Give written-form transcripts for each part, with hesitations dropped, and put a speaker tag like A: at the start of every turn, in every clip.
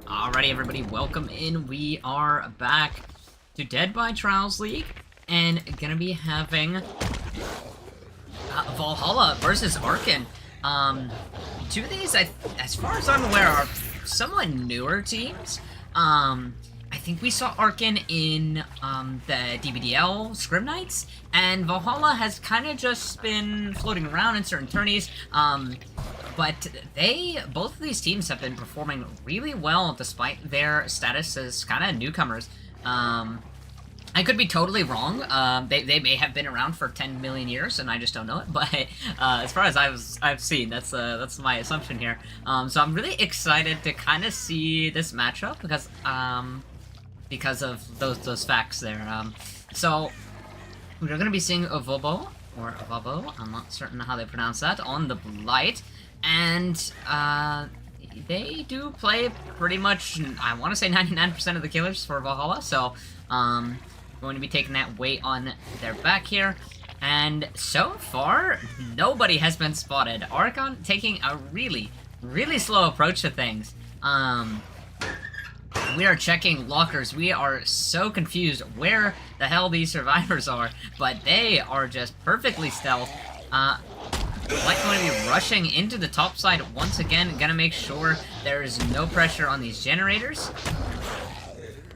A: Alrighty, everybody, welcome in. We are back to Dead by Trials League, and gonna be having Valhalla versus Archon. Two of these, as far as I'm aware, are somewhat newer teams. I think we saw Archon in the DBDL Scrim Nights, and Valhalla has kind of just been floating around in certain tourneys. But both of these teams have been performing really well despite their status as kind of newcomers. I could be totally wrong. They may have been around for 10 million years, and I just don't know it. But as far as I've seen, that's my assumption here. So I'm really excited to kind of see this matchup because of those facts there. So we're going to be seeing Ovobo or Avabo. I'm not certain how they pronounce that on the Blight. And they do play pretty much, I want to say 99% of the killers for Valhalla, so going to be taking that weight on their back here. And so far, nobody has been spotted. Archon taking a really, really slow approach to things. We are checking lockers. We are so confused where the hell these survivors are, but they are just perfectly stealth. Blight going to be rushing into the top side once again. Gonna make sure there is no pressure on these generators.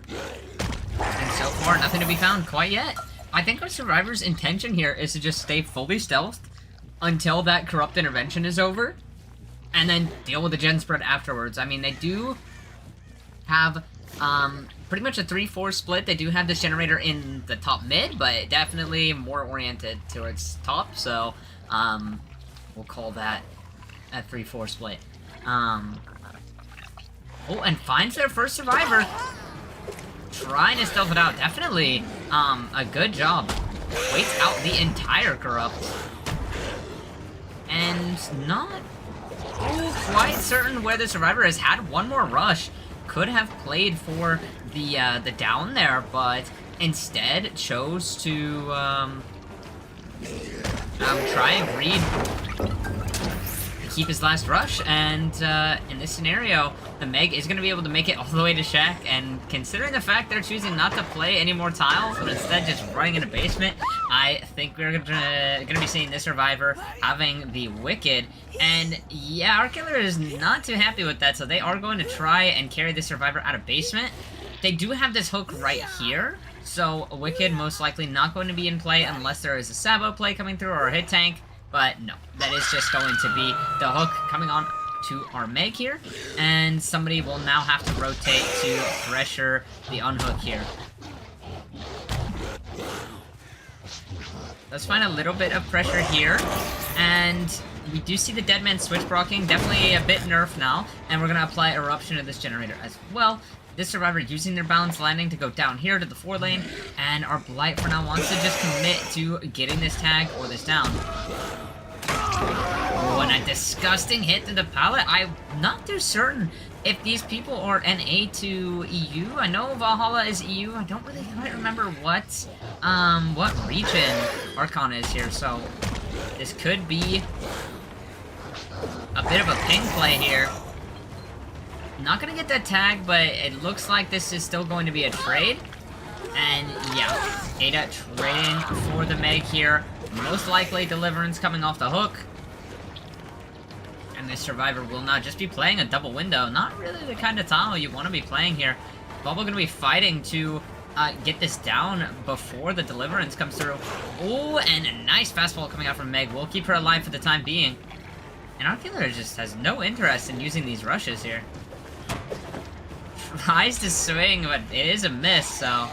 A: And so far, nothing to be found quite yet. I think our survivor's intention here is to just stay fully stealthed until that corrupt intervention is over, and then deal with the gen spread afterwards. I mean, they do have pretty much a 3-4 split. They do have this generator in the top mid, but definitely more oriented towards top, so we'll call that a 3-4 split. Oh, and finds their first survivor. Trying to stealth it out. Definitely a good job. Waits out the entire corrupt. And not quite certain where the survivor has had one more rush. Could have played for the down there, but instead chose to try and read, keep his last rush, and in this scenario, the Meg is going to be able to make it all the way to Shack, and considering the fact they're choosing not to play any more tiles, but instead just running in a basement, I think we're gonna be seeing this survivor having the Wicked, and yeah, our killer is not too happy with that, so they are going to try and carry this survivor out of basement. They do have this hook right here, so a Wicked most likely not going to be in play unless there is a Sabo play coming through or a hit tank. But no, that is just going to be the hook coming on to our Meg here. And somebody will now have to rotate to pressure the unhook here. Let's find a little bit of pressure here. And we do see the Deadman switch proccing, definitely a bit nerfed now. And we're going to apply Eruption to this generator as well. This survivor using their balance landing to go down here to the 4 lane, and our Blight for now wants to just commit to getting this tag or this down. Oh, and a disgusting hit to the pallet. I'm not too certain if these people are NA to EU. I know Valhalla is EU. I don't really quite remember what region Archon is here, so this could be a bit of a ping play here. Not gonna get that tag, but it looks like this is still going to be a trade. And yeah, Ada trading for the Meg here. Most likely Deliverance coming off the hook. And this Survivor will now just be playing a double window. Not really the kind of tile you want to be playing here. Bubble gonna be fighting to get this down before the Deliverance comes through. Oh, and a nice fastball coming out from Meg. We'll keep her alive for the time being. And our killer just has no interest in using these rushes here. Tries to swing, but it is a miss, so...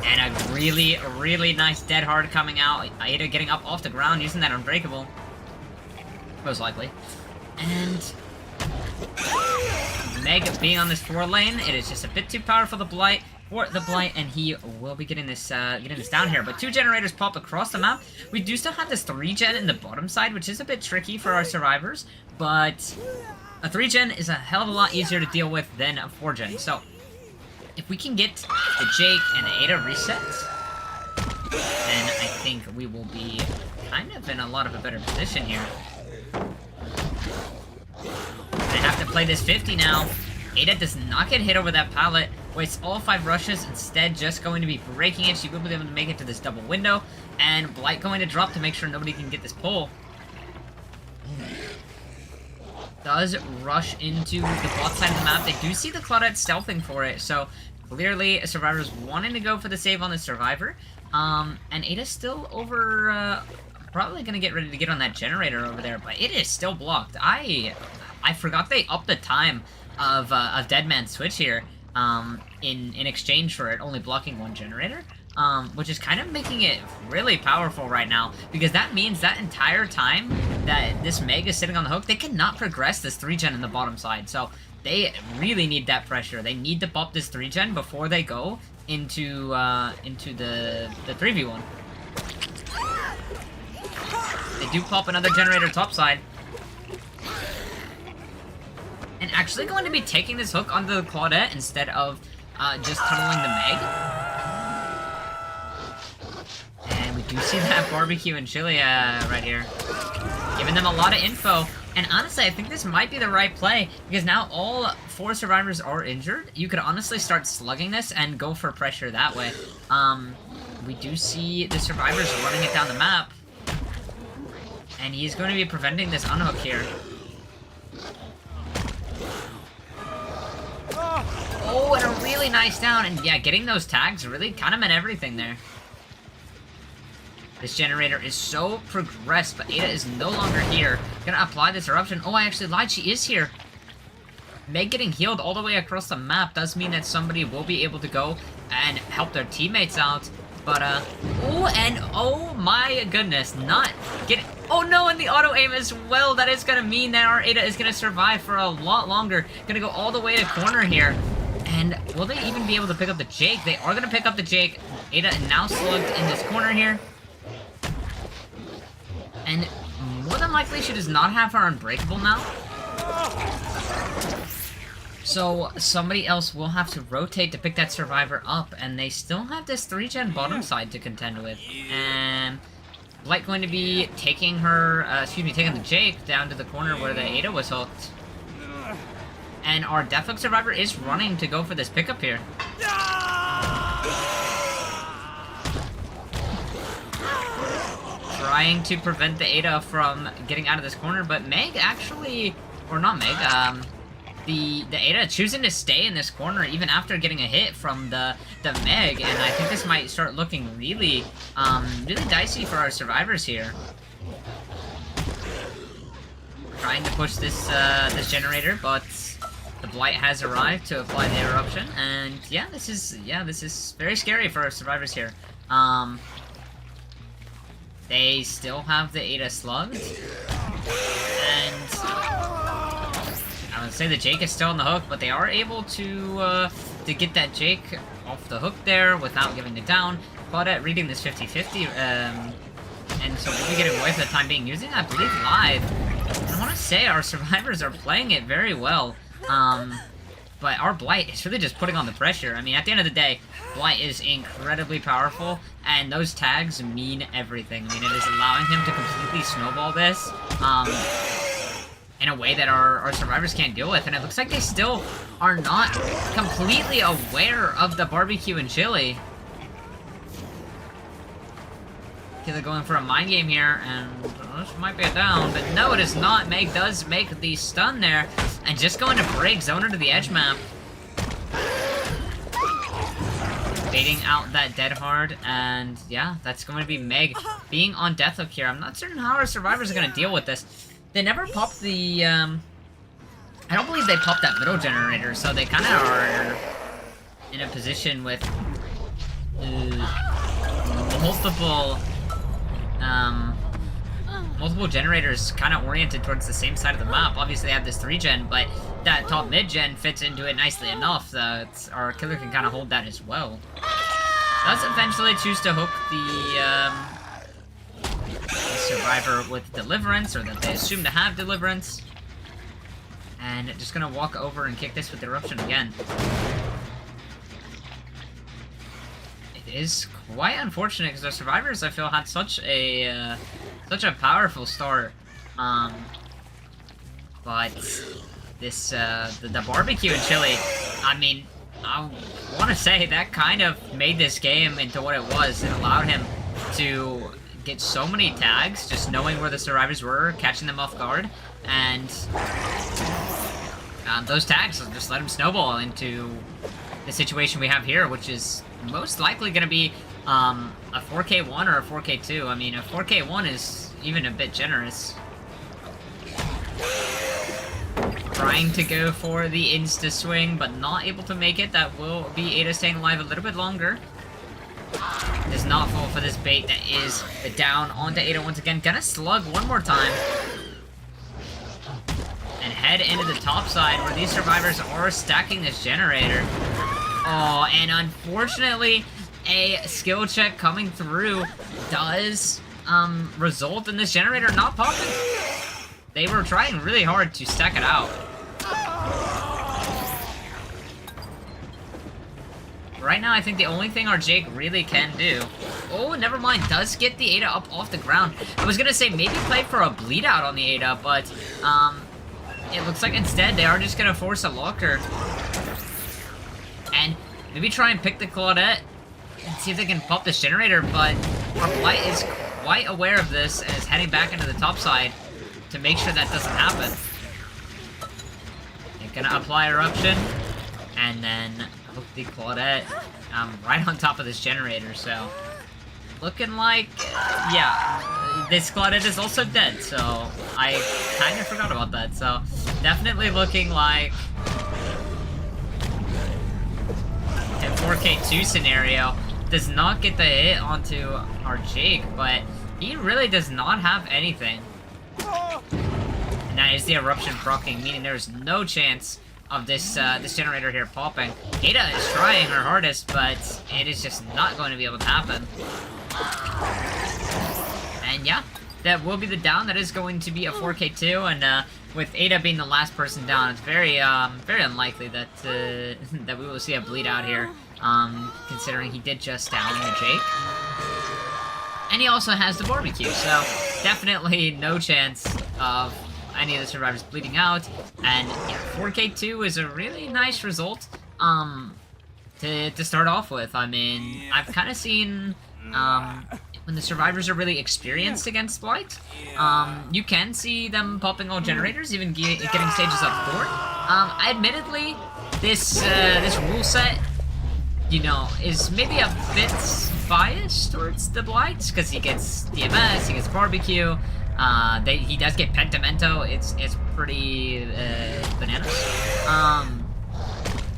A: And a really, really nice dead hard coming out. Ada getting up off the ground, using that Unbreakable. Most likely. And... Meg being on this 4 lane, it is just a bit too powerful for the Blight, and he will be getting this down here. But 2 generators pop across the map. We do still have this 3-gen in the bottom side, which is a bit tricky for our survivors, but a 3-gen is a hell of a lot easier to deal with than a 4-gen. So, if we can get the Jake and Ada reset, then I think we will be kind of in a lot of a better position here. I have to play this 50 now. Ada does not get hit over that pallet. Wastes all 5 rushes, instead just going to be breaking it. She will be able to make it to this double window. And Blight going to drop to make sure nobody can get this pull. Does rush into the bot side of the map. They do see the Claudette stealthing for it, so clearly Survivor's wanting to go for the save on the Survivor. And Ada's still over, probably gonna get ready to get on that generator over there, but it is still blocked. I forgot they upped the time of Deadman's switch here, in exchange for it only blocking 1 generator. Which is kind of making it really powerful right now, because that means that entire time that this Meg is sitting on the hook, they cannot progress this 3-gen in the bottom side, so they really need that pressure. They need to pop this 3-gen before they go into the 3v1. They do pop another generator topside. And actually going to be taking this hook onto the Claudette instead of just tunneling the Meg. And we do see that barbecue and chili right here. Giving them a lot of info. And honestly, I think this might be the right play, because now all 4 survivors are injured. You could honestly start slugging this and go for pressure that way. We do see the survivors running it down the map. And he's going to be preventing this unhook here. Oh, and a really nice down. And yeah, getting those tags really kind of meant everything there. This generator is so progressed, but Ada is no longer here. Gonna apply this eruption. Oh, I actually lied. She is here. Meg getting healed all the way across the map does mean that somebody will be able to go and help their teammates out. But, oh, and oh my goodness, not getting... Oh no, and the auto-aim as well. That is gonna mean that our Ada is gonna survive for a lot longer. Gonna go all the way to corner here. And will they even be able to pick up the Jake? They are gonna pick up the Jake. Ada now slugged in this corner here. And more than likely, she does not have her Unbreakable now. So somebody else will have to rotate to pick that Survivor up, and they still have this 3-gen bottom side to contend with. And Blight going to be taking her, taking the Jake down to the corner where the Ada was hooked. And our Deathhook Survivor is running to go for this pickup here. Trying to prevent the Ada from getting out of this corner, but Meg actually, or not Meg, the Ada choosing to stay in this corner even after getting a hit from the Meg, and I think this might start looking really, really dicey for our survivors here. Trying to push this this generator, but the Blight has arrived to apply the eruption, and yeah, this is very scary for our survivors here. They still have the Ada slugged, and I would say the Jake is still on the hook, but they are able to get that Jake off the hook there without giving it down. But reading this 50-50, and so we'll be getting away for the time being, using, I believe, live. And I want to say our survivors are playing it very well. but our Blight is really just putting on the pressure. I mean, at the end of the day, Blight is incredibly powerful, and those tags mean everything. I mean, it is allowing him to completely snowball this, in a way that our survivors can't deal with, and it looks like they still are not completely aware of the barbecue and chili. Okay, they're going for a mind game here, and this might be a down, but no, it is not. Meg does make the stun there, and just going to break zoner to the edge map. Baiting out that dead hard, and yeah, that's going to be Meg being on death hook here. I'm not certain how our survivors are going to deal with this. They never popped the, I don't believe they popped that middle generator, so they kind of are in a position with multiple generators kind of oriented towards the same side of the map. Obviously, they have this 3-gen, but that top mid-gen fits into it nicely enough that our killer can kind of hold that as well. Does eventually choose to hook the survivor with Deliverance, or that they assume to have Deliverance. And just gonna walk over and kick this with Eruption again. It is quite unfortunate because our survivors, I feel, had such a powerful start. But this the barbecue and chili, I mean, I want to say that kind of made this game into what it was. It allowed him to get so many tags, just knowing where the survivors were, catching them off guard, and those tags just let him snowball into the situation we have here, which is most likely going to be a 4K1 or a 4K2. I mean, a 4K1 is even a bit generous. Trying to go for the insta swing, but not able to make it. That will be Ada staying alive a little bit longer. Does not fall for this bait. That is the down onto Ada once again. Gonna slug one more time. And head into the top side where these survivors are stacking this generator. Oh, and unfortunately, a skill check coming through does result in this generator not popping. They were trying really hard to stack it out. Right now, I think the only thing our Jake really can do... Oh, never mind. Does get the Ada up off the ground. I was gonna say maybe play for a bleed out on the Ada, but it looks like instead they are just gonna force a locker. And maybe try and pick the Claudette and see if they can pop this generator, but our Blight is quite aware of this and is heading back into the top side to make sure that doesn't happen. They're gonna apply Eruption, and then hook the Claudette right on top of this generator, so... Looking like... yeah, this Claudette is also dead, so I kind of forgot about that, so... Definitely looking like... a 4K2 scenario. Does not get the hit onto our Jake, but he really does not have anything. And that is the Eruption proccing, meaning there's no chance of this this generator here popping. Ada is trying her hardest, but it is just not going to be able to happen. And yeah, that will be the down. That is going to be a 4K2, and with Ada being the last person down, it's very very unlikely that that we will see a bleed out here, considering he did just down the Jake. And he also has the barbecue, so definitely no chance of any of the survivors bleeding out. And yeah, 4K2 is a really nice result to start off with. I mean, I've kind of seen when the survivors are really experienced against Blight, you can see them popping all generators, even getting stages up 4. Admittedly, this rule set, you know, is maybe a bit biased towards the Blight, because he gets DMS, he gets barbecue, he does get Pentimento. It's pretty bananas.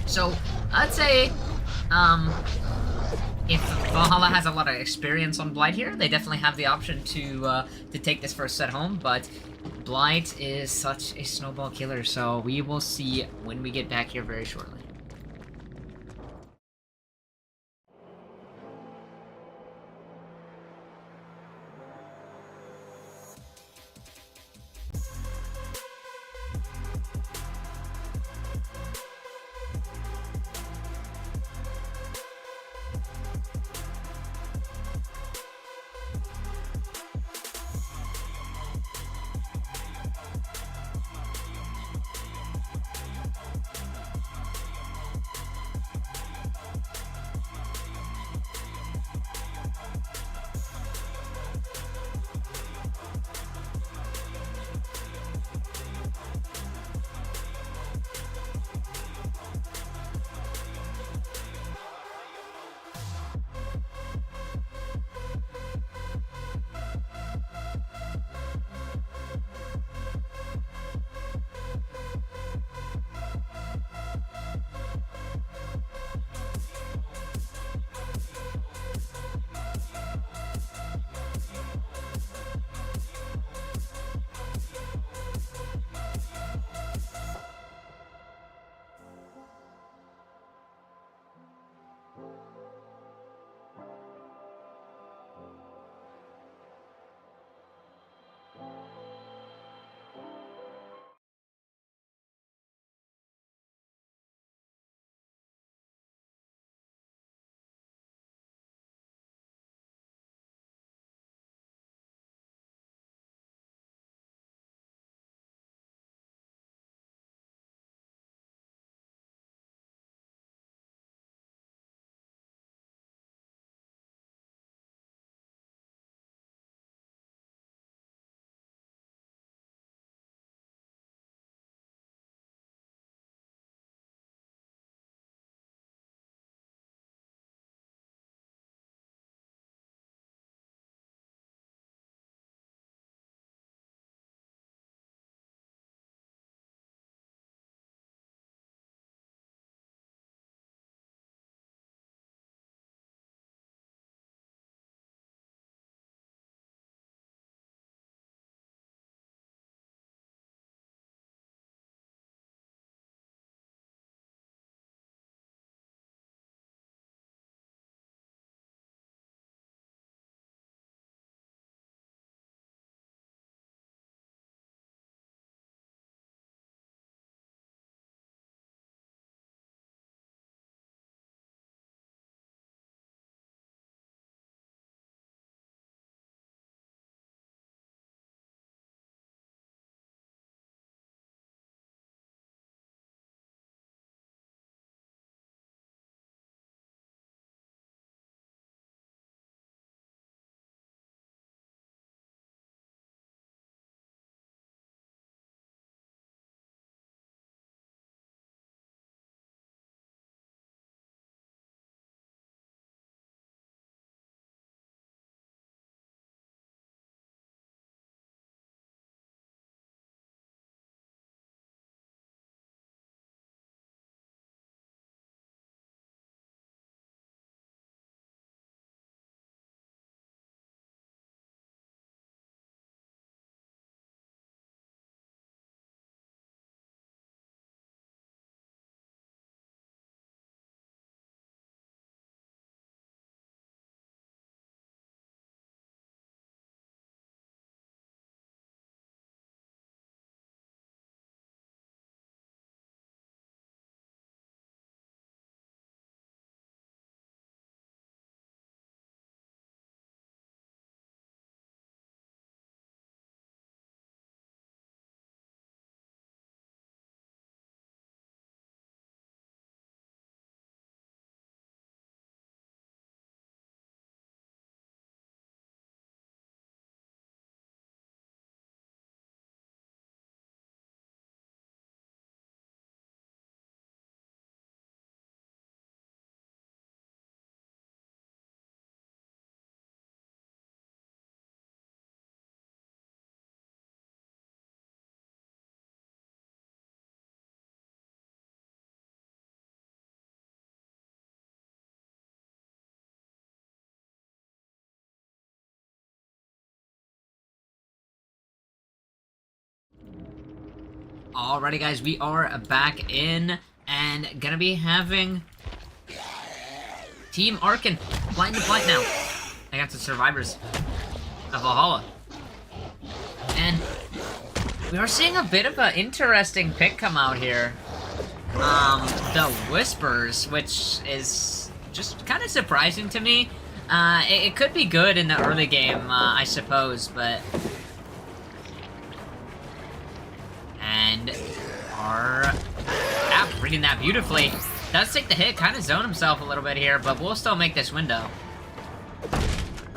A: So I'd say if Valhalla has a lot of experience on Blight here, they definitely have the option to take this first set home, but Blight is such a snowball killer, so we will see when we get back here very shortly. Alrighty guys, we are back in and gonna be having Team Archon Blight and Plague now against the survivors of Valhalla. And we are seeing a bit of an interesting pick come out here. The Whispers, which is just kind of surprising to me. It could be good in the early game, I suppose, but... And our app reading that beautifully. Does take the hit, kind of zone himself a little bit here, but we'll still make this window.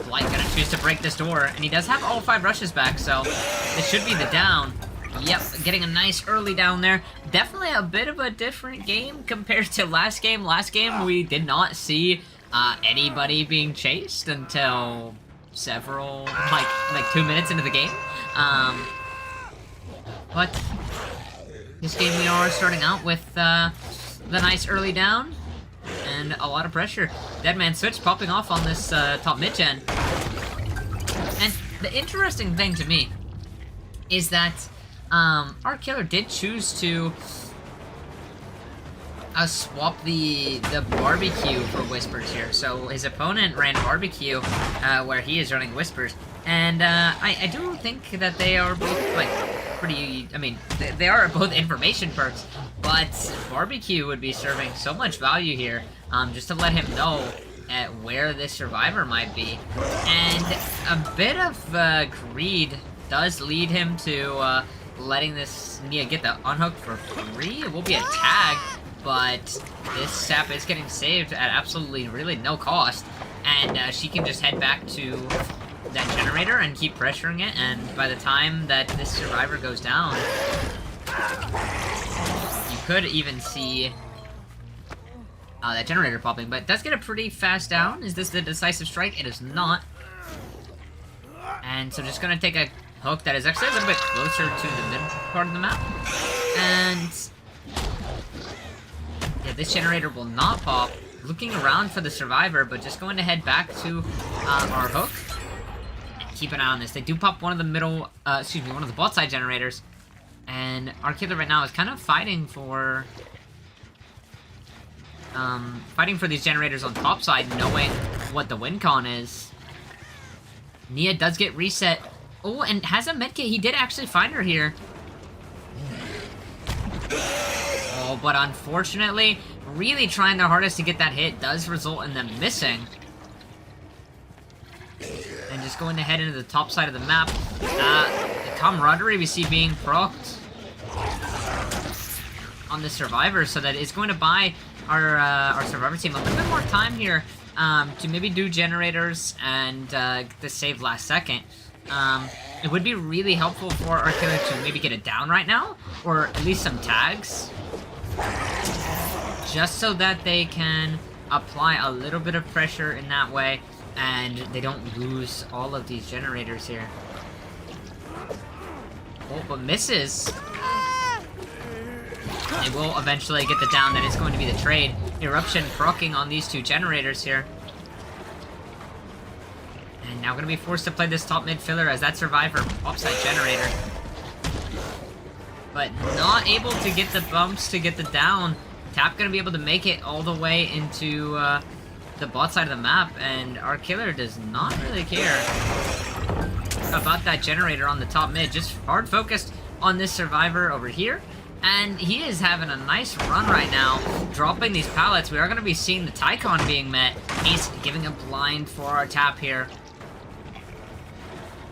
A: Blight gonna choose to break this door, and he does have all 5 rushes back, so this should be the down. Yep, getting a nice early down there. Definitely a bit of a different game compared to last game. Last game, we did not see anybody being chased until several, like 2 minutes into the game. But this game we are starting out with the nice early down and a lot of pressure. Deadman switch popping off on this top mid gen. And the interesting thing to me is that our killer did choose to swap the barbecue for Whispers here. So his opponent ran barbecue where he is running Whispers. And I do think that they are both like pretty, I mean, they are both information perks, but barbecue would be serving so much value here, just to let him know at where this survivor might be. And a bit of greed does lead him to letting this Nia get the unhook for free. It will be a tag, but this sap is getting saved at absolutely really no cost, and she can just head back to that generator and keep pressuring it, and by the time that this survivor goes down, you could even see that generator popping, but it does get a pretty fast down. Is this the decisive strike? It is not. And so just gonna take a hook that is actually a little bit closer to the mid part of the map. And yeah, this generator will not pop. Looking around for the survivor, but just going to head back to our hook. Keep an eye on this. They do pop one of the middle, one of the bot side generators, and our killer right now is kind of fighting for these generators on top side, knowing what the win con is. Nia does get reset. Oh, and has a medkit. He did actually find her here. Oh, but unfortunately, really trying their hardest to get that hit does result in them missing. And just going to head into the top side of the map. The camaraderie we see being procced on the survivor, so that it's going to buy our survivor team a little bit more time here to maybe do generators and the save last second. It would be really helpful for our killer to maybe get it down right now, or at least some tags, just so that they can apply a little bit of pressure in that way, and they don't lose all of these generators here. Oh, but misses. They will eventually get the down. That is going to be the trade. Eruption proccing on these 2 generators here. And now going to be forced to play this top mid filler as that survivor pops that generator. But not able to get the bumps to get the down. Tap going to be able to make it all the way into the bot side of the map, and our killer does not really care about that generator on the top mid. Just hard focused on this survivor over here, and he is having a nice run right now, dropping these pallets. We are going to be seeing the Tycon being met. He's giving a blind for our tap here.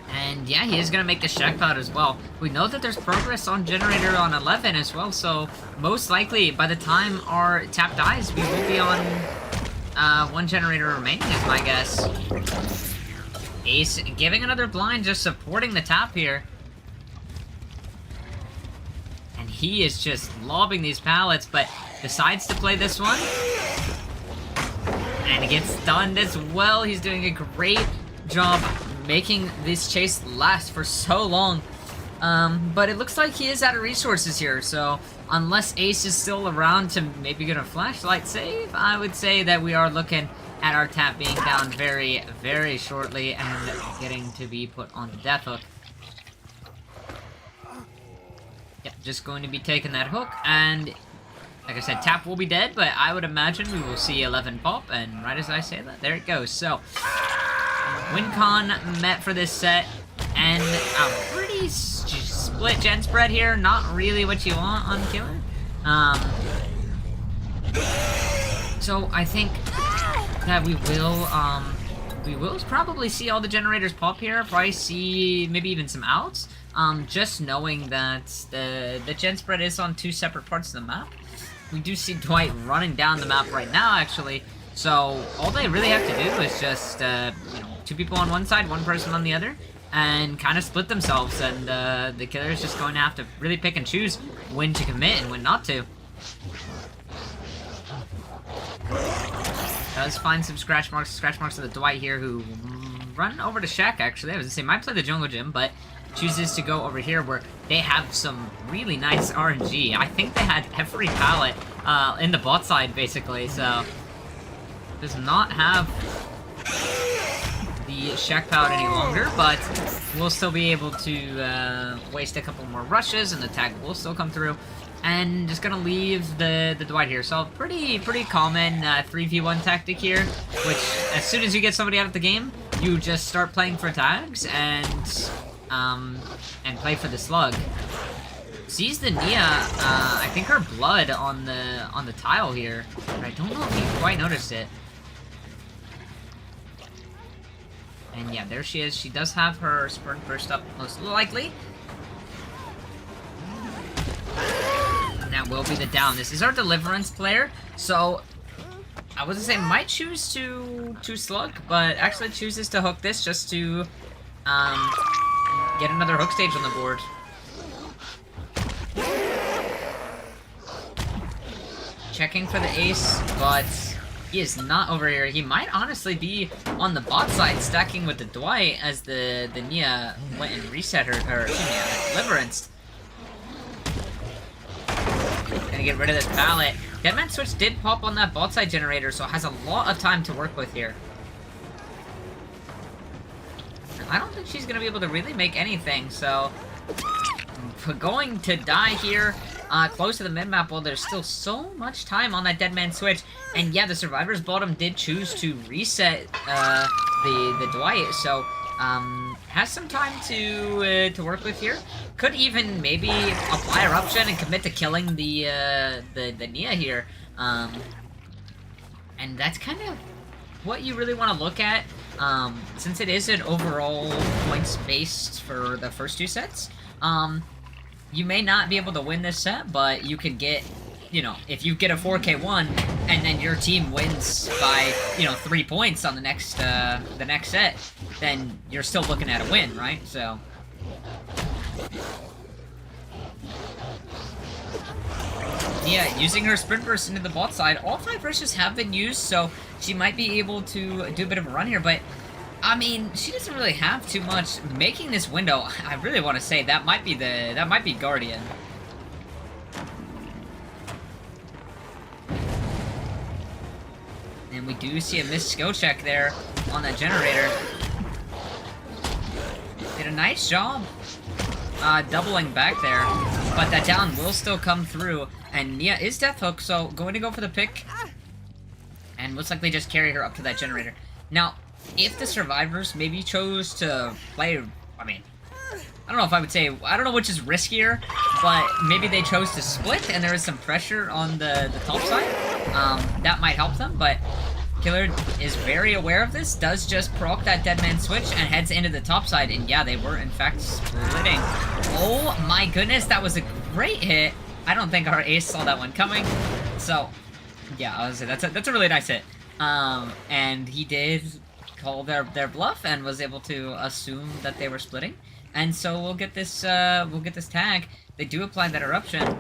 A: And yeah, he is going to make the Shack Pallet as well. We know that there's progress on generator on 11 as well, so most likely by the time our tap dies, we will be on 1 generator remaining is my guess. Ace giving another blind, just supporting the tap here. And he is just lobbing these pallets, but decides to play this one. And he gets stunned as well. He's doing a great job making this chase last for so long. But it looks like he is out of resources here, so unless Ace is still around to maybe get a flashlight save, I would say that we are looking at our tap being down very, very shortly and getting to be put on the death hook. Yep, just going to be taking that hook, and like I said, Tap will be dead, but I would imagine we will see 11 pop, and right as I say that, there it goes. So, win con met for this set, and a pretty split gen spread here, not really what you want on Killer. So I think that we will probably see all the generators pop here, probably see maybe even some outs, just knowing that the gen spread is on 2 separate parts of the map. We do see Dwight running down the map right now, actually, so all they really have to do is just, you know, 2 people on one side, 1 person on the other, and kind of split themselves, and the Killer is just going to have to really pick and choose when to commit and when not to. Does find some scratch marks of the Dwight here, who run over to Shaq, actually. I was gonna say, might play the jungle gym, but chooses to go over here where they have some really nice RNG. I think they had every pallet in the bot side, basically, so does not have the Shaq pallet any longer, but we'll still be able to waste a couple more rushes, and the tag will still come through. And just gonna leave the Dwight here. So pretty common 3v1 tactic here, which as soon as you get somebody out of the game, you just start playing for tags and play for the slug. Sees the Nia, I think her blood on the tile here, but I don't know if you quite noticed it. And yeah, there she is. She does have her sprint burst up most likely. That will be the down. This is our Deliverance player, so I was gonna say might choose to slug, but actually chooses to hook this just to get another hook stage on the board. Checking for the ace, but he is not over here. He might honestly be on the bot side, stacking with the Dwight as the Nia went and reset her, or excuse me, Deliverance. Gonna get rid of this pallet. Deadman Switch did pop on that bot side generator, so has a lot of time to work with here. I don't think she's gonna be able to really make anything, so we're going to die here close to the mid-map while there's still so much time on that Deadman Switch. And yeah, the Survivor's bottom did choose to reset the Dwight, so has some time to work with here. Could even maybe apply Eruption and commit to killing the Nia here. And that's kind of what you really want to look at. Since it is an overall points-based for the first 2 sets, you may not be able to win this set, but you could get, you know, if you get a 4K1 and then your team wins by, you know, 3 points on the next set, then you're still looking at a win, right? So yeah, using her sprint burst into the bot side, all 5 rushes have been used, so she might be able to do a bit of a run here, but I mean, she doesn't really have too much. Making this window, I really want to say that might be Guardian. And we do see a missed skill check there on that generator. Did a nice job doubling back there, but that down will still come through, and Nia is death hook, so going to go for the pick, and looks like they just carry her up to that generator. Now, if the Survivors maybe chose to play, I mean, I don't know if I would say, I don't know which is riskier, but maybe they chose to split and there is some pressure on the top side, that might help them, but Killer is very aware of this, does just proc that Deadman Switch and heads into the top side, and yeah, they were in fact splitting. Oh my goodness, that was a great hit. I don't think our ace saw that one coming, so yeah, I was gonna say, that's a really nice hit. And he did call their bluff and was able to assume that they were splitting, and so we'll get this tag. They do apply that eruption,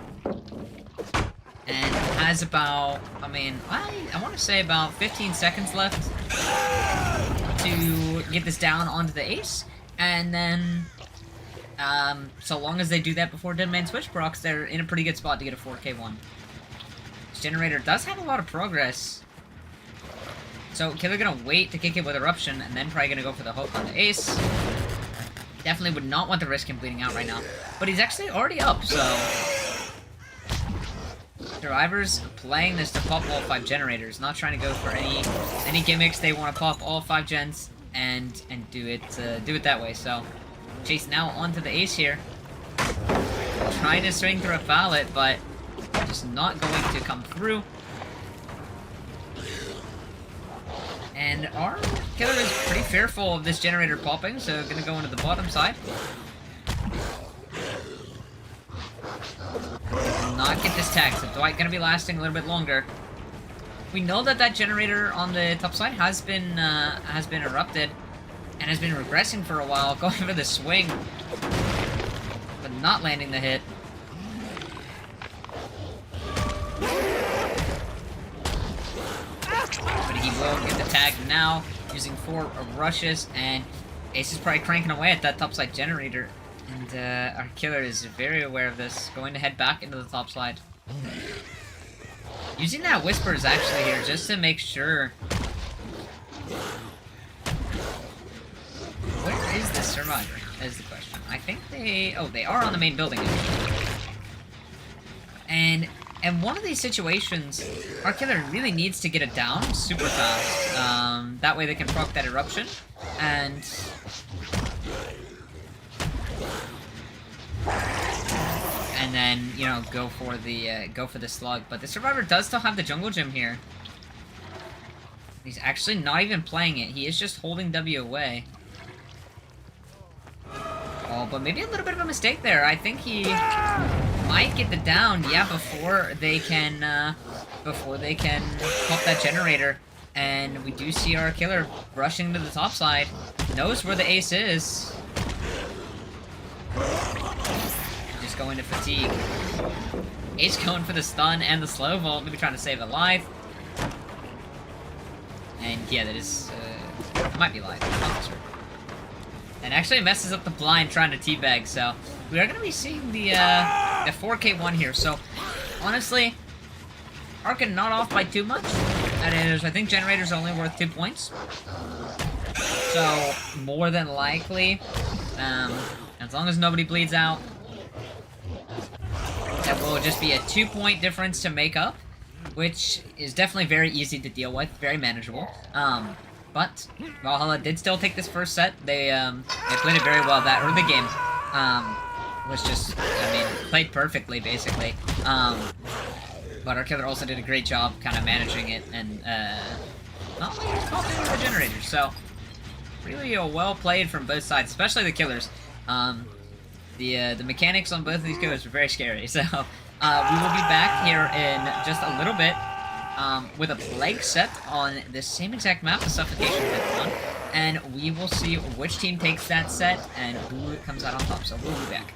A: and has about, I mean, I want to say about 15 seconds left to get this down onto the ace, and then so long as they do that before Deadman Switch procs, they're in a pretty good spot to get a 4K1. This generator does have a lot of progress. So Killer gonna wait to kick it with Eruption, and then probably gonna go for the hook on the ace. Definitely would not want to risk him bleeding out right now. But he's actually already up, so Survivors playing this to pop all 5 generators, not trying to go for any gimmicks. They want to pop all 5 gens and do it that way. So Chase now onto the ace here, trying to swing through a pallet, but just not going to come through. And our killer is pretty fearful of this generator popping, so gonna go into the bottom side. Will not get this tag, so Dwight gonna be lasting a little bit longer. We know that that generator on the top side has been erupted and has been regressing for a while, going for the swing, but not landing the hit. But he will get the tag now, using 4 rushes, and Ace is probably cranking away at that topside generator. And our killer is very aware of this, going to head back into the top side. Using that Whispers actually here, just to make sure. Where is the survivor, is the question. I think they are on the main building. And one of these situations, our killer really needs to get it down super fast. That way they can proc that eruption, and then, you know, go for the slug. But the survivor does still have the jungle gym here. He's actually not even playing it. He is just holding W away. Oh, but maybe a little bit of a mistake there. I think he might get the down, yeah, before they can pop that generator. And we do see our killer rushing to the top side. Knows where the ace is. Just going to fatigue. Ace going for the stun and the slow vault, maybe trying to save a life. And yeah, that is it might be life. I'm not sure. And actually it messes up the blind trying to teabag, so we are going to be seeing the 4K1 here. So honestly, Archon not off by too much. That is, I think generator's only worth 2 points. So more than likely, as long as nobody bleeds out, that will just be a 2-point difference to make up, which is definitely very easy to deal with, very manageable. But Valhalla did still take this first set. They played it very well that early game. Was just, I mean, played perfectly basically. But our killer also did a great job kind of managing it and not popping the generators. So really well played from both sides, especially the killers. The mechanics on both of these killers were very scary. So we will be back here in just a little bit with a plague set on the same exact map, the Suffocation Pit one, and we will see which team takes that set and who comes out on top. So we'll be back.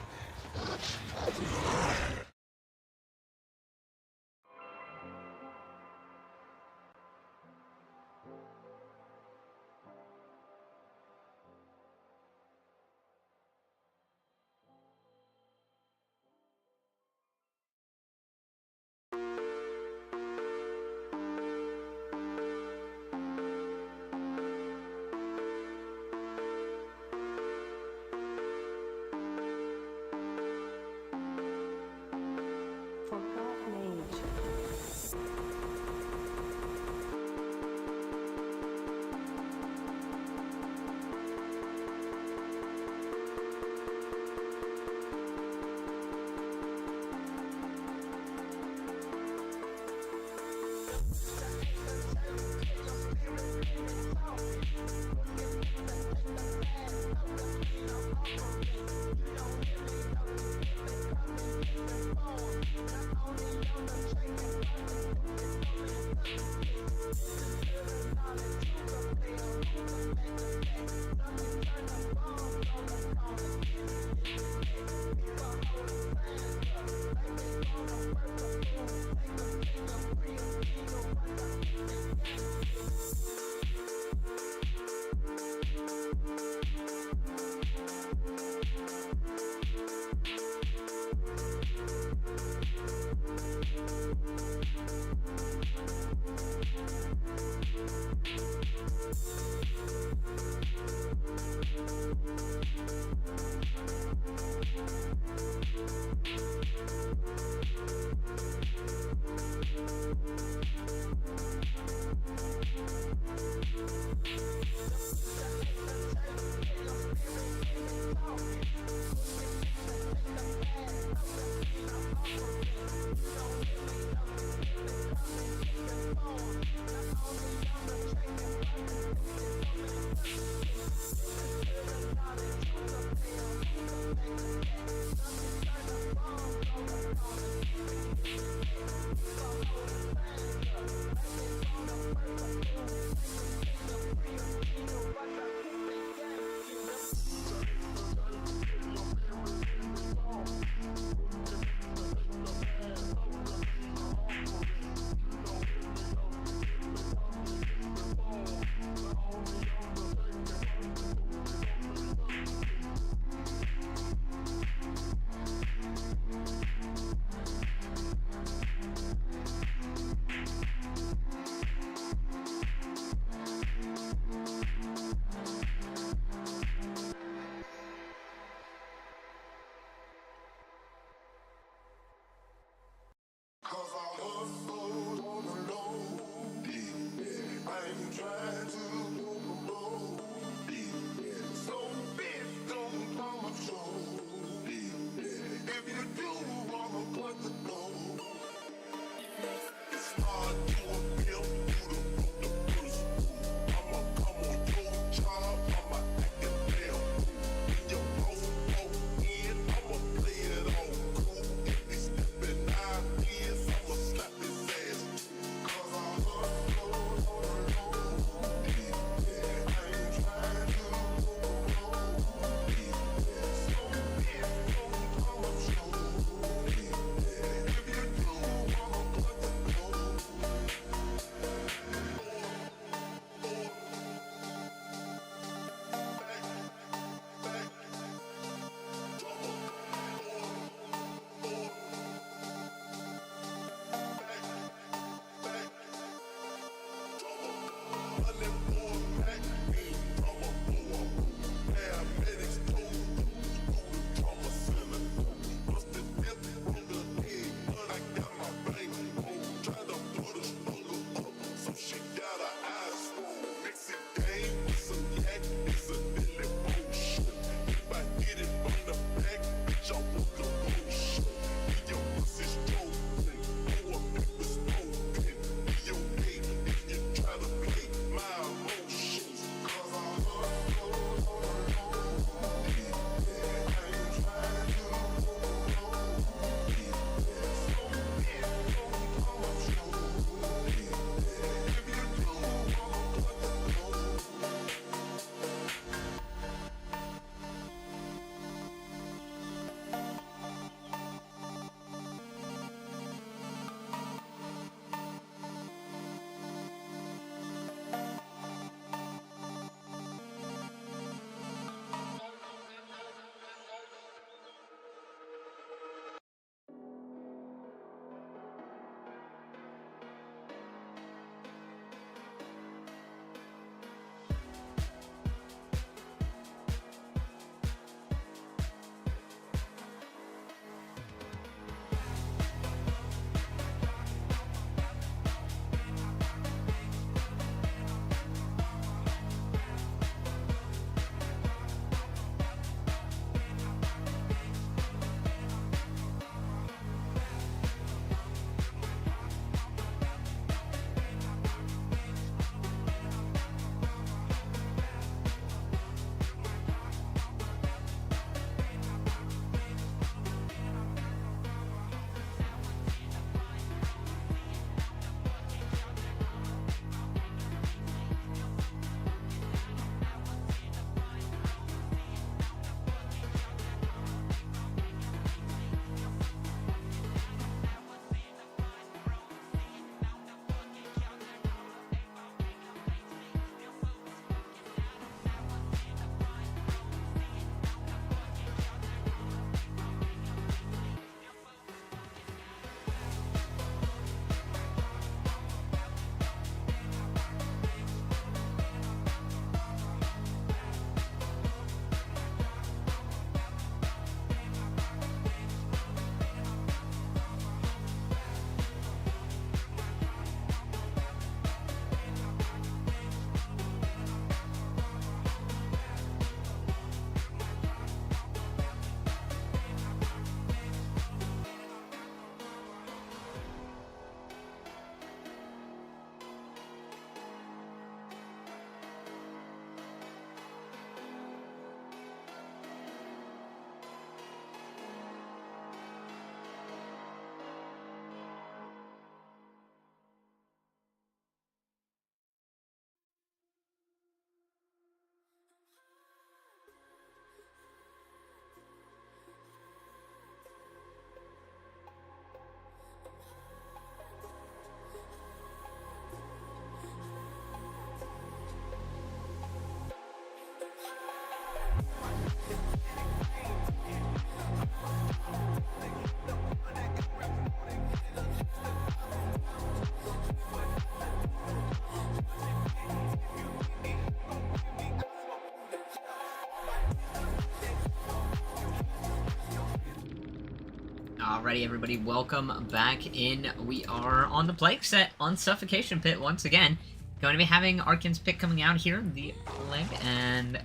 A: Alrighty, everybody, welcome back in. We are on the Plague set on Suffocation Pit once again. Going to be having Archon's pick coming out here, the Plague, and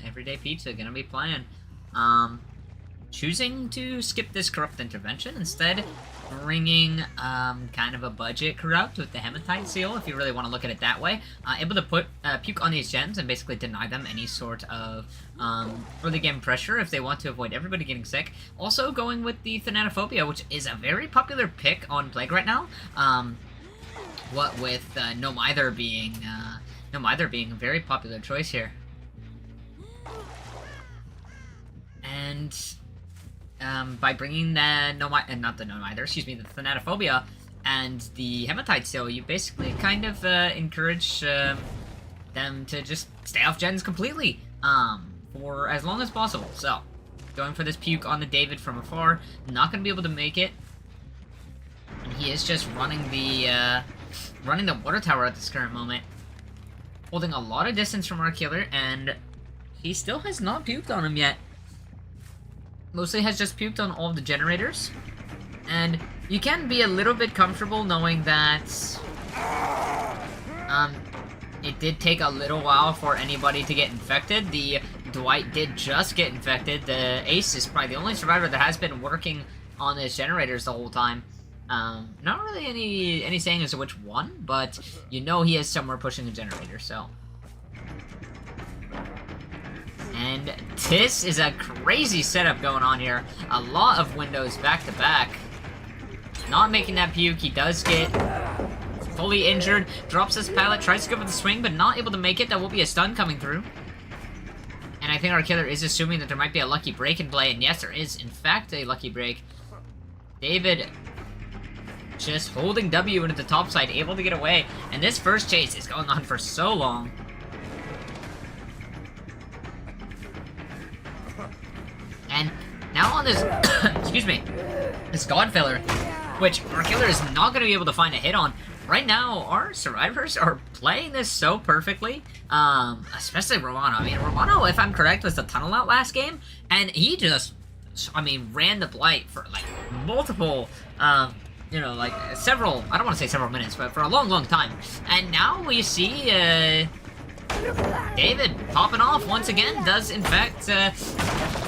A: Everyday Pizza going to be playing. Choosing to skip this Corrupt Intervention, instead bringing kind of a budget Corrupt with the Hematite Seal, if you really want to look at it that way. Able to put Puke on these gens and basically deny them any sort of early game pressure if they want to avoid everybody getting sick. Also going with the Thanatophobia, which is a very popular pick on Plague right now. What with No Mither being a very popular choice here. And by bringing the the Thanatophobia and the Hematite Seal, you basically kind of encourage them to just stay off gens completely for as long as possible. So, going for this Puke on the David from afar, not going to be able to make it. And he is just running the water tower at this current moment. holding a lot of distance from our killer, and he still has not puked on him yet. Mostly has just puked on all of the generators. And you can be a little bit comfortable knowing that it did take a little while for anybody to get infected. The Dwight did just get infected. The Ace is probably the only survivor that has been working on his generators the whole time. Not really any saying as to which one, but you know he is somewhere pushing a generator, so. And this is a crazy setup going on here. A lot of windows back to back. Not making that puke. He does get fully injured. Drops his pallet. Tries to go for the swing, but not able to make it. That will be a stun coming through. And I think our killer is assuming that there might be a lucky break in play. And yes, there is, in fact, a lucky break. David just holding W into the top side, able to get away. And this first chase is going on for so long. And now on this, excuse me, this Godfiller, which our killer is not going to be able to find a hit on. Right now, our survivors are playing this so perfectly, especially Romano. I mean, Romano, if I'm correct, was the tunnel out last game, and he just, I mean, ran the Blight for, like, multiple, you know, like, several, I don't want to say several minutes, but for a long, long time. And now we see, David popping off once again, does in fact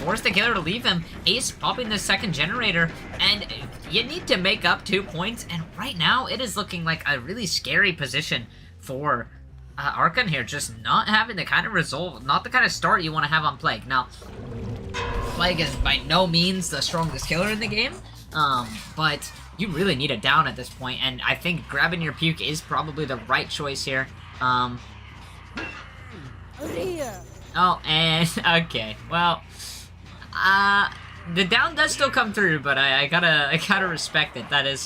A: force the killer to leave him. Ace popping the second generator, and you need to make up 2 points, and right now it is looking like a really scary position for Archon here, just not having the kind of result, not the kind of start you want to have on Plague. Now, Plague is by no means the strongest killer in the game, but you really need it down at this point, and I think grabbing your puke is probably the right choice here. Oh, and, okay, well, the down does still come through, but I gotta respect it. That is,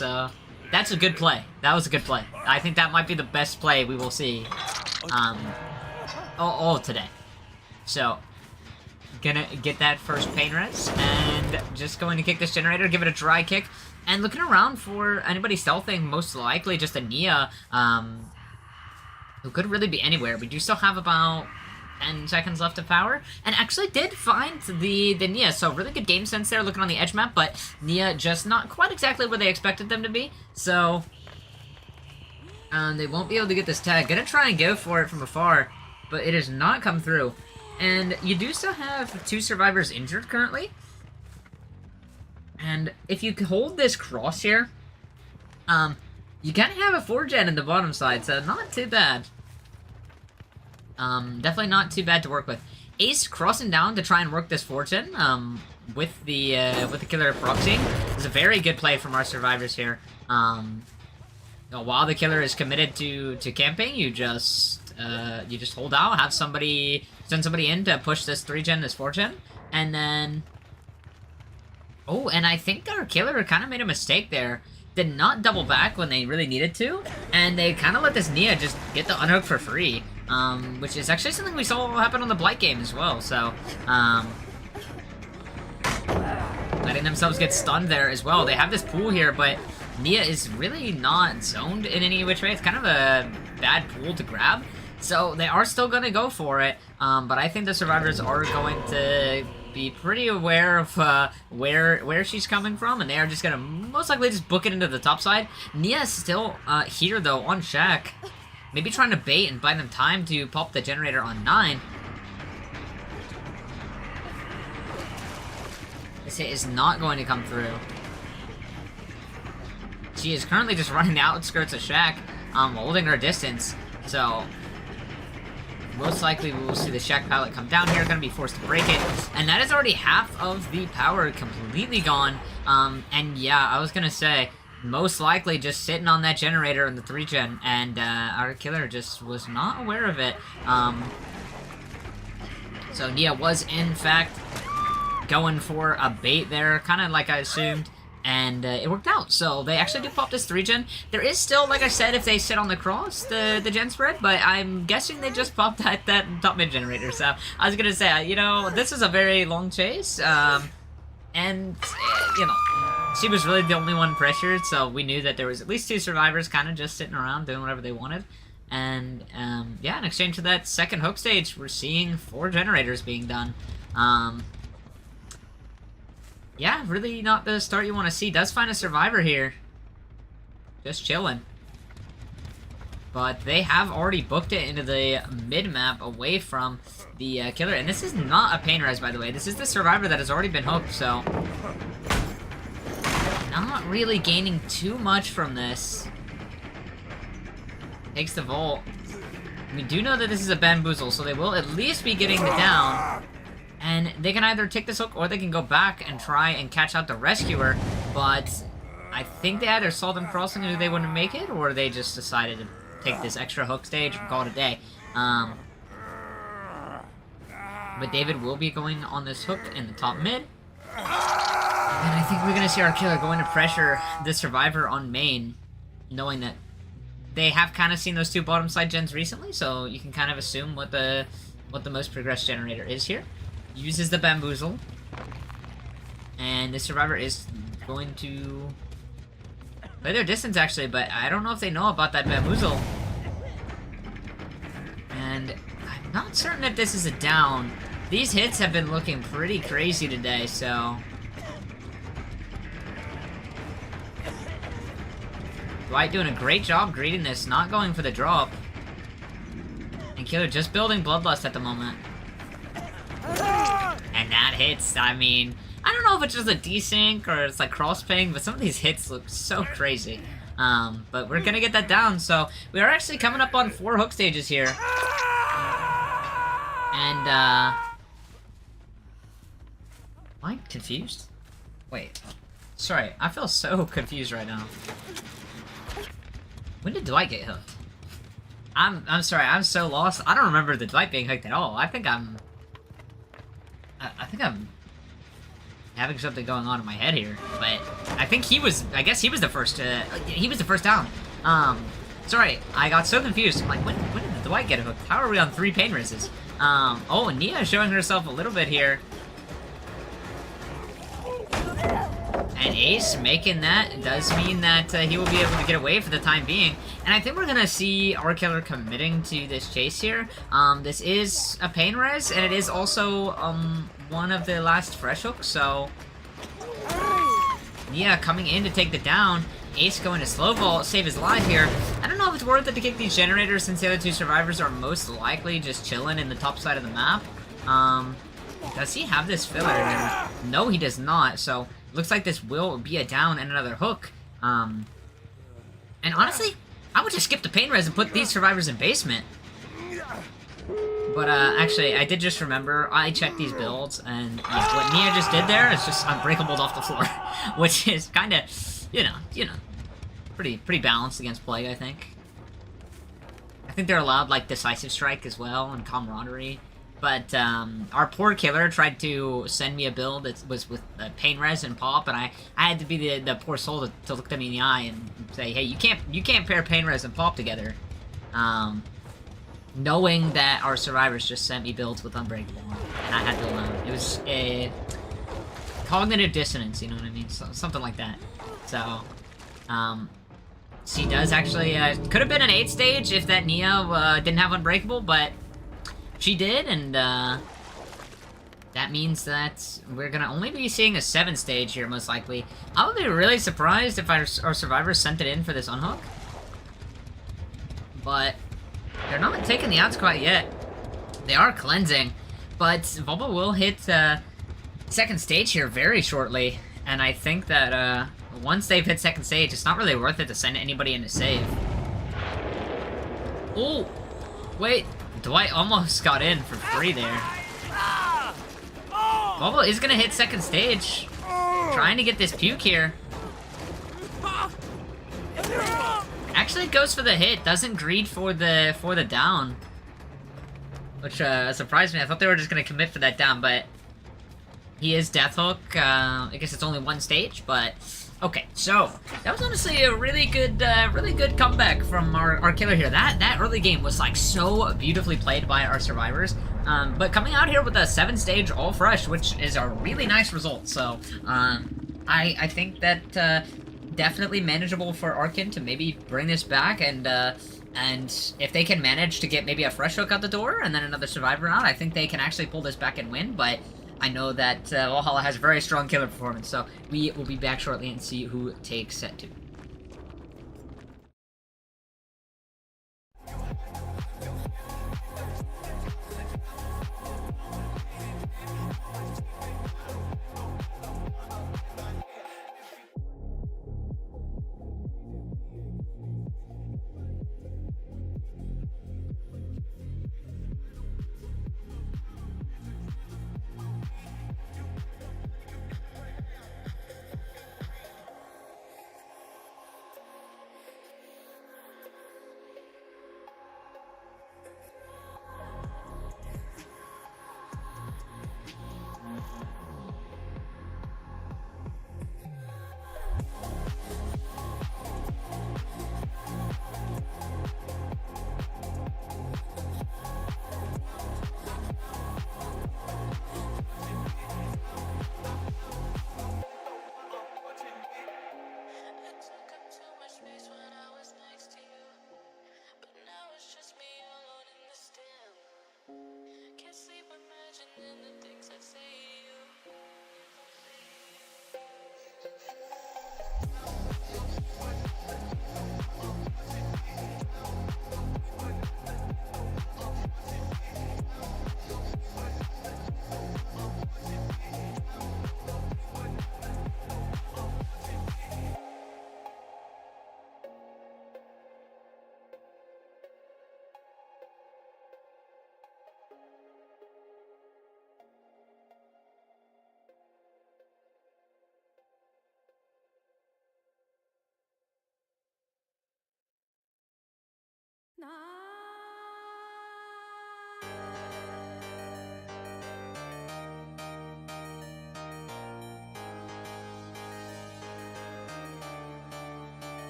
A: that's a good play. That was a good play. I think that might be the best play we will see, all today. So, gonna get that first pain res, and just going to kick this generator, give it a dry kick, and looking around for anybody stealthing, most likely just a Nia, who could really be anywhere. We do still have about 10 seconds left of power, and actually did find the Nia, so really good game sense there looking on the edge map, but Nia just not quite exactly where they expected them to be, so they won't be able to get this tag. Gonna try and go for it from afar, but it has not come through, and you do still have 2 survivors injured currently, and if you hold this cross here, you kind of have a 4-gen in the bottom side, so not too bad. Definitely not too bad to work with. Ace crossing down to try and work this 4-gen, with the killer proxying. It's a very good play from our survivors here. While the killer is committed to camping, you just hold out, have somebody, send somebody in to push this 3-gen, this 4-gen, and then... Oh, and I think our killer kind of made a mistake there. Did not double back when they really needed to, and they kind of let this Nia just get the unhook for free, which is actually something we saw happen on the Blight game as well, so, letting themselves get stunned there as well. They have this pool here, but Nia is really not zoned in any which way. It's kind of a bad pool to grab, so they are still going to go for it, but I think the survivors are going to be pretty aware of where she's coming from, and they are just gonna most likely just book it into the top side. Nia's still here though on Shack, maybe trying to bait and buy them time to pop the generator on 9. This hit is not going to come through. She is currently just running the outskirts of Shack, holding her distance, so most likely we will see the Shack pallet come down here, gonna be forced to break it, and that is already half of the power completely gone, and yeah, I was gonna say, most likely just sitting on that generator in the 3-gen, and our killer just was not aware of it, so Nia was in fact going for a bait there, kind of like I assumed, and it worked out. So they actually do pop this 3-gen. There is still, like I said, if they sit on the cross, the gen spread, but I'm guessing they just popped that top mid generator. So I was gonna say, you know, this is a very long chase, and you know, she was really the only one pressured, so we knew that there was at least 2 survivors kind of just sitting around doing whatever they wanted. And, yeah, in exchange for that second hook stage, we're seeing 4 generators being done. Yeah, really not the start you want to see. Does find a survivor here. Just chilling. But they have already booked it into the mid-map away from the killer. And this is not a pain res, by the way. This is the survivor that has already been hooked, so... not really gaining too much from this. Takes the vault. We do know that this is a bamboozle, so they will at least be getting the down. And they can either take this hook or they can go back and try and catch out the rescuer. But I think they either saw them crossing and knew they wouldn't make it, or they just decided to take this extra hook stage and call it a day. But David will be going on this hook in the top mid. And I think we're going to see our killer going to pressure the survivor on main, knowing that they have kind of seen those 2 bottom side gens recently, so you can kind of assume what the most progressed generator is here. Uses the bamboozle. And the survivor is going to play their distance, actually, but I don't know if they know about that bamboozle. And I'm not certain if this is a down. These hits have been looking pretty crazy today, so... Dwight doing a great job greeting this, not going for the drop. And Killer just building Bloodlust at the moment. And that hits, I mean... I don't know if it's just a desync or it's like cross-ping, but some of these hits look so crazy. But we're gonna get that down, so we are actually coming up on 4 hook stages here. And, am I confused? Wait. Sorry, I feel so confused right now. When did Dwight get hooked? I'm sorry, I'm so lost. I don't remember the Dwight being hooked at all. I think I'm having something going on in my head here. But I think I guess he was the first down. Sorry, I got so confused. I'm like, when did Dwight get hooked? How are we on 3 pain reses? Oh, and Nia showing herself a little bit here. And Ace making that does mean that he will be able to get away for the time being. And I think we're going to see our killer committing to this chase here. This is a pain res, and it is also one of the last fresh hooks, so... Nia coming in to take the down. Ace going to slow vault, save his life here. I don't know if it's worth it to kick these generators since the other 2 survivors are most likely just chilling in the top side of the map. Does he have this filler? No, he does not, so... Looks like this will be a down and another hook. And honestly, I would just skip the pain res and put these survivors in basement. But actually, I did just remember, I checked these builds, and yeah, what Nia just did there is just unbreakable off the floor. Which is kind of, you know, pretty balanced against Plague, I think. I think they're allowed, like, Decisive Strike as well, and Camaraderie. But, our poor killer tried to send me a build that was with pain res and pop, and I had to be the poor soul to look them in the eye and say, hey, you can't pair pain res and pop together. Knowing that our survivors just sent me builds with Unbreakable, and I had to learn. It was a cognitive dissonance, you know what I mean? So, something like that. So, she does actually, could have been an 8 stage if that Nia didn't have Unbreakable, but she did, and that means that we're gonna only be seeing a 7 stage here, most likely. I would be really surprised if our survivors sent it in for this unhook. But they're not taking the outs quite yet. They are cleansing, but Volvo will hit 2nd stage here very shortly, and I think that once they've hit 2nd stage, it's not really worth it to send anybody in to save. Oh, wait. Dwight almost got in for free there. Volvo is gonna hit 2nd stage. Trying to get this puke here. Actually goes for the hit, doesn't greed for the down. Which surprised me. I thought they were just gonna commit for that down, but he is Death Hook. I guess it's only 1 stage, but okay, so that was honestly a really good comeback from our killer here. That early game was like so beautifully played by our survivors. But coming out here with a 7 stage all fresh, which is a really nice result. So I think that definitely manageable for Archon to maybe bring this back and And if they can manage to get maybe a fresh hook out the door and then another survivor out, I think they can actually pull this back and win. But I know that Valhalla has a very strong killer performance, so we will be back shortly and see who takes set 2.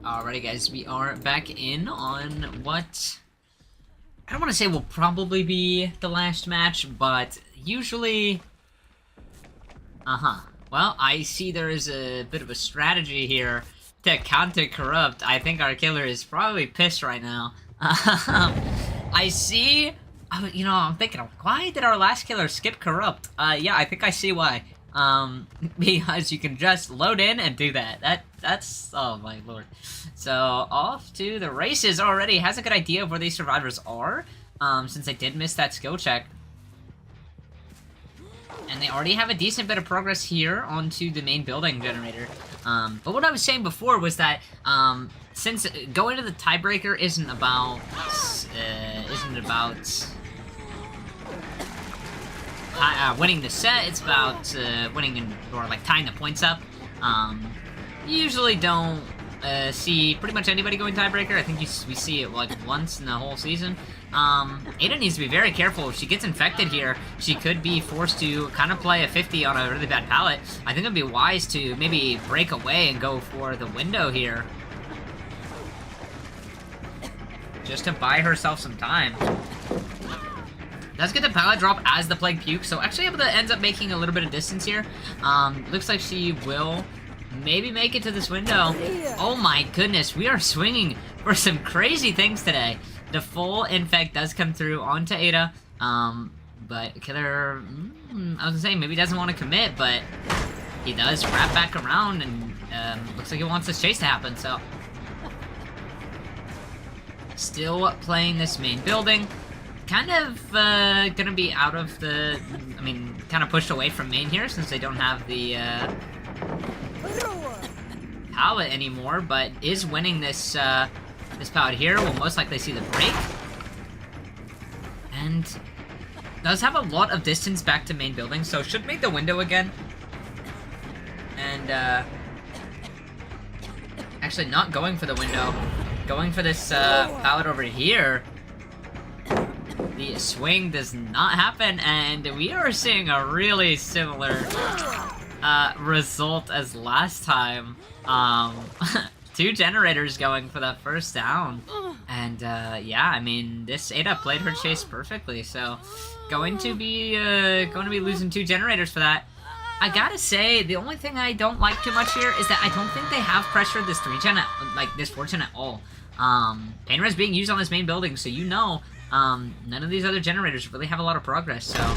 A: Alrighty, guys, we are back in on what I don't want to say will probably be the last match, but usually... Well, I see there is a bit of a strategy here to counter Corrupt. I think our killer is probably pissed right now. I see... you know, I'm thinking, why did our last killer skip Corrupt? Yeah, I think I see why. Because you can just load in and do that. That's, oh my lord. So, off to the races already. Has a good idea of where these survivors are, since I did miss that skill check. And they already have a decent bit of progress here onto the main building generator. But what I was saying before was that, since going to the tiebreaker isn't about, winning the set, it's about winning or like tying the points up. You usually don't see pretty much anybody going tiebreaker. I think we see it like once in the whole season. Ada needs to be very careful. If she gets infected here, she could be forced to kind of play a 50 on a really bad pallet. I think it'd be wise to maybe break away and go for the window here, just to buy herself some time. Does get the pallet drop as the Plague pukes, so actually able to ends up making a little bit of distance here. Looks like she will maybe make it to this window. Oh my goodness, we are swinging for some crazy things today. The full infect does come through onto Ada, but killer, I was gonna say, maybe doesn't want to commit, but he does wrap back around, and looks like he wants this chase to happen, so. Still playing this main building. Kind of gonna be out of the, I mean, kind of pushed away from main here since they don't have the pallet anymore, but is winning this this pallet here. We'll most likely see the break, and does have a lot of distance back to main building, so should make the window again. And actually not going for the window, going for this pallet over here. The swing does not happen, and we are seeing a really similar result as last time. 2 generators going for that first down, and yeah, I mean, this Ada played her chase perfectly, so going to be losing 2 generators for that. I gotta say, the only thing I don't like too much here is that I don't think they have pressured this 3-gen, like this 4-gen at all. Pain Res being used on this main building, so you know. None of these other generators really have a lot of progress, so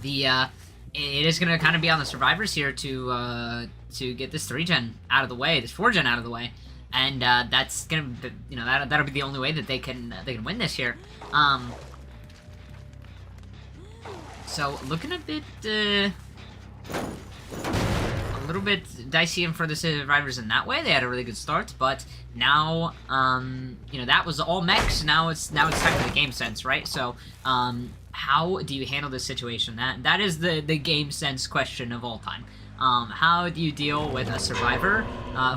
A: it is gonna kind of be on the survivors here to get this 3-gen out of the way, this 4-gen out of the way, and that's gonna, you know, that'll be the only way that they can win this here. So looking a little bit dicey for the survivors in that way. They had a really good start, but now, you know, that was all mechs. Now it's time for the game sense, right? So, how do you handle this situation? That is the game sense question of all time. How do you deal with a survivor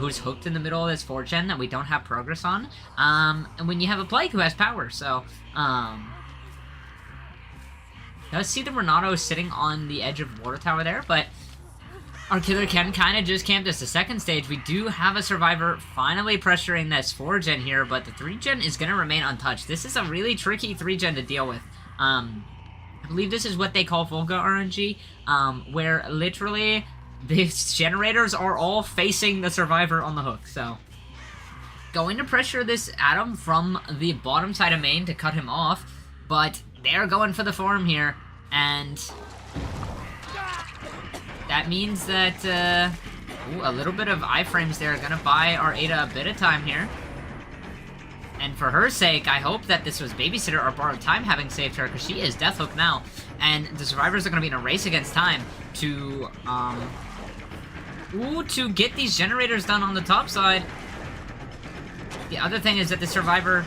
A: who's hooked in the middle of this 4-gen that we don't have progress on, and when you have a Plague who has power? So, does see the Renato sitting on the edge of Water Tower there, but our killer can kind of just camp this. The second stage, we do have a survivor finally pressuring this 4-gen here, but the 3-gen is going to remain untouched. This is a really tricky 3-gen to deal with. I believe this is what they call Volga RNG, where literally these generators are all facing the survivor on the hook. So, going to pressure this Atom from the bottom side of main to cut him off, but they're going for the farm here, and that means that, a little bit of iframes there are gonna buy our Ada a bit of time here. And for her sake, I hope that this was Babysitter or Borrowed Time having saved her, because she is Death Hook now. And the survivors are gonna be in a race against time to, to get these generators done on the top side. The other thing is that the survivor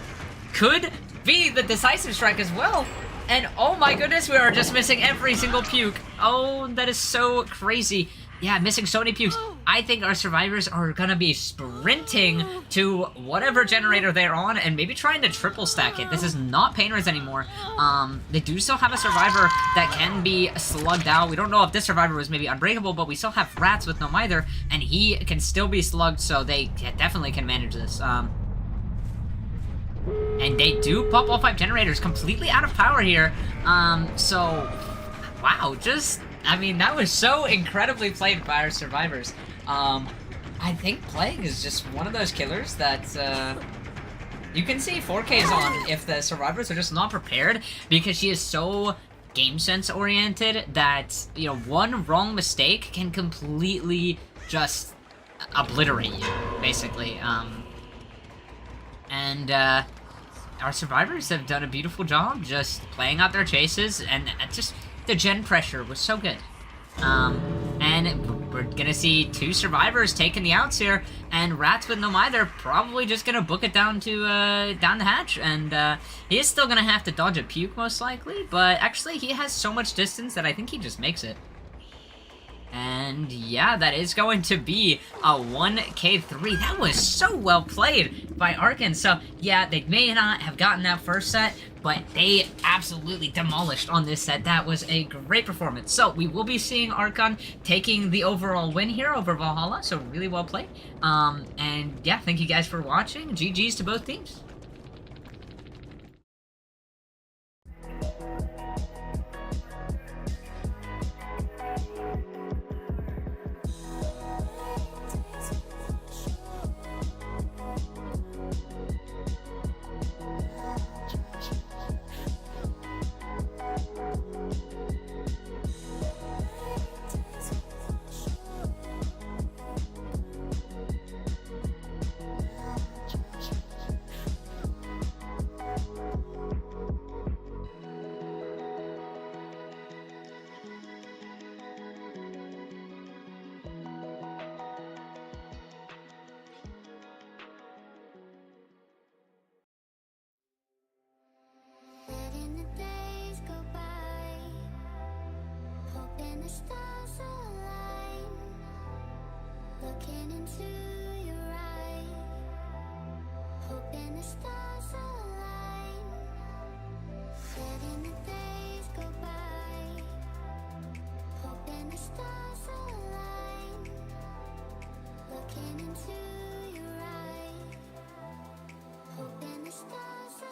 A: could be the decisive strike as well. And oh my goodness, we are just missing every single puke. Oh, that is so crazy. Yeah, missing so many pukes. I think our survivors are gonna be sprinting to whatever generator they're on and maybe trying to triple stack it. This is not painters anymore. They do still have a survivor that can be slugged out. We don't know if this survivor was maybe unbreakable, but we still have rats with no mither, and he can still be slugged, so they definitely can manage this. And they do pop all 5 generators completely out of power here. So, wow, I mean, that was so incredibly played by our survivors. I think Plague is just one of those killers that, you can see 4Ks on if the survivors are just not prepared, because she is so game sense oriented that, you know, one wrong mistake can completely just obliterate you, basically. Our survivors have done a beautiful job just playing out their chases, and just the gen pressure was so good. And we're gonna see 2 survivors taking the outs here, and rats with no mither probably just gonna book it down to down the hatch, and he is still gonna have to dodge a puke most likely, but actually he has so much distance that I think he just makes it. And yeah, that is going to be a 1k3. That was so well played by Archon. So yeah, they may not have gotten that first set, but they absolutely demolished on this set. That was a great performance. So we will be seeing Archon taking the overall win here over Valhalla. So really well played. And yeah, thank you guys for watching. GG's to both teams.
B: Letting the days go by, hoping the stars align, looking into your eyes, hoping the stars align. Letting the days go by, hoping the stars align, looking into your eyes, hoping the stars align.